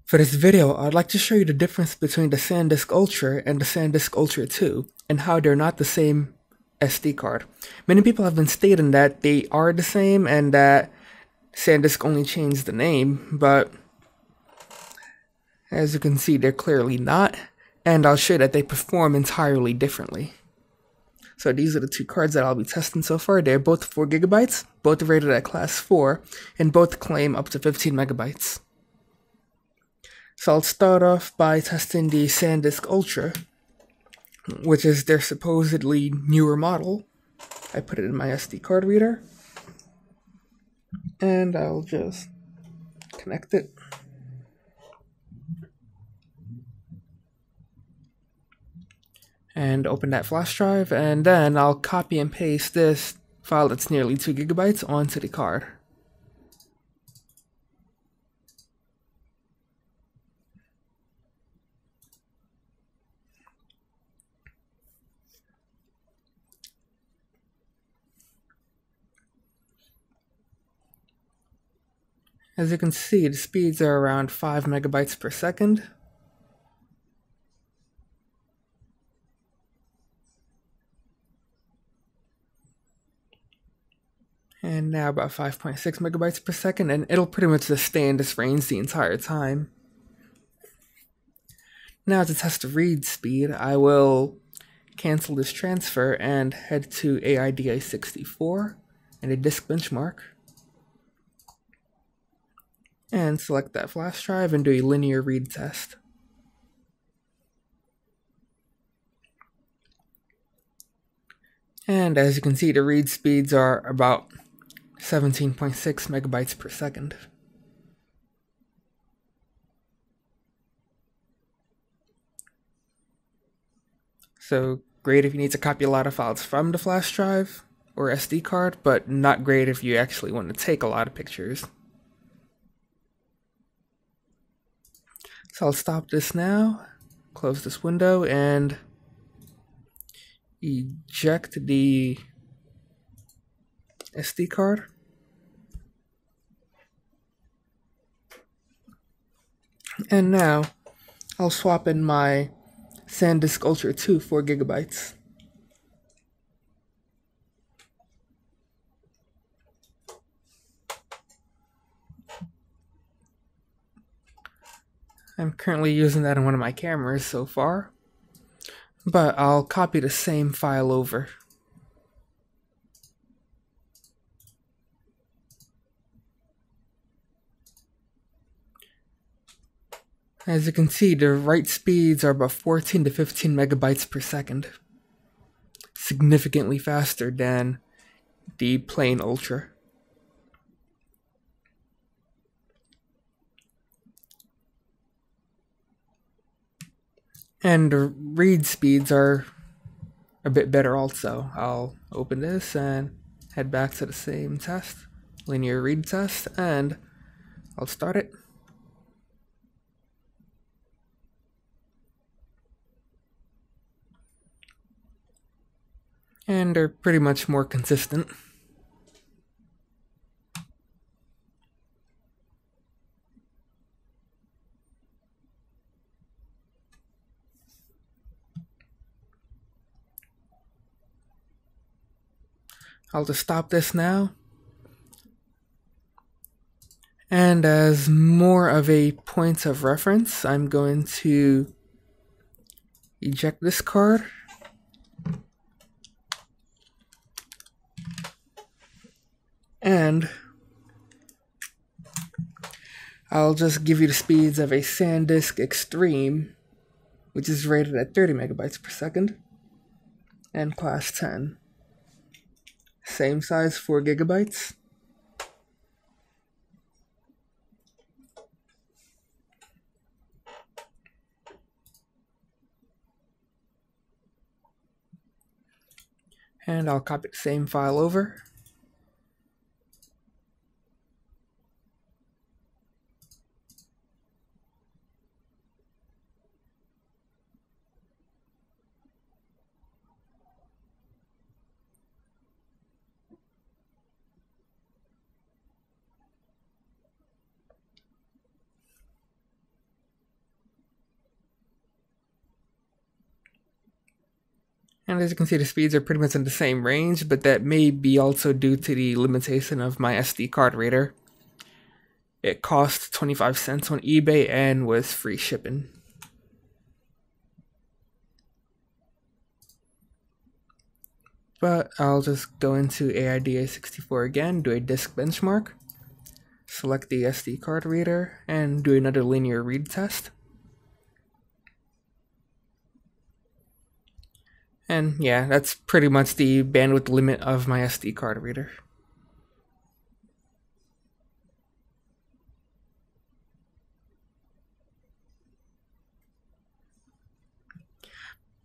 For this video, I'd like to show you the difference between the Sandisk Ultra and the Sandisk Ultra 2, and how they're not the same SD card. Many people have been stating that they are the same and that Sandisk only changed the name, but as you can see, they're clearly not, and I'll show you that they perform entirely differently. So these are the two cards that I'll be testing so far. They're both 4GB, both rated at class 4, and both claim up to 15 megabytes. So I'll start off by testing the Sandisk Ultra, which is their supposedly newer model. I put it in my SD card reader, and I'll just connect it. And open that flash drive, and then I'll copy and paste this file that's nearly 2GB onto the card. As you can see, the speeds are around 5 megabytes per second. And now about 5.6 megabytes per second, and it'll pretty much just stay in this range the entire time. Now to test the read speed, I will cancel this transfer and head to AIDA64 and a disk benchmark. And select that flash drive and do a linear read test. And as you can see, the read speeds are about 17.6 megabytes per second. So great if you need to copy a lot of files from the flash drive or SD card, but not great if you actually want to take a lot of pictures. So I'll stop this now, close this window, and eject the SD card. And now I'll swap in my Sandisk Ultra 2 4GB. I'm currently using that on one of my cameras so far, but I'll copy the same file over. As you can see, the write speeds are about 14 to 15 megabytes per second, significantly faster than the plain Ultra. And the read speeds are a bit better also. I'll open this and head back to the same test, linear read test, and I'll start it. And they're pretty much more consistent. I'll just stop this now. And as more of a point of reference, I'm going to eject this card. And I'll just give you the speeds of a Sandisk Extreme, which is rated at 30 megabytes per second, and class 10. Same size, 4GB. And I'll copy the same file over. And as you can see, the speeds are pretty much in the same range, but that may be also due to the limitation of my SD card reader. It cost 25 cents on eBay and was free shipping. But I'll just go into AIDA64 again, do a disk benchmark, select the SD card reader, and do another linear read test. And yeah, that's pretty much the bandwidth limit of my SD card reader.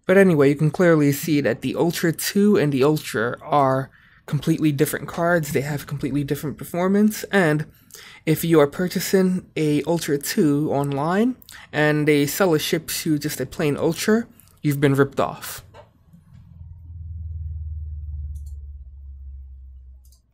But anyway, you can clearly see that the Ultra 2 and the Ultra are completely different cards. They have completely different performance, and if you are purchasing a Ultra 2 online and a seller ships you just a plain Ultra, you've been ripped off.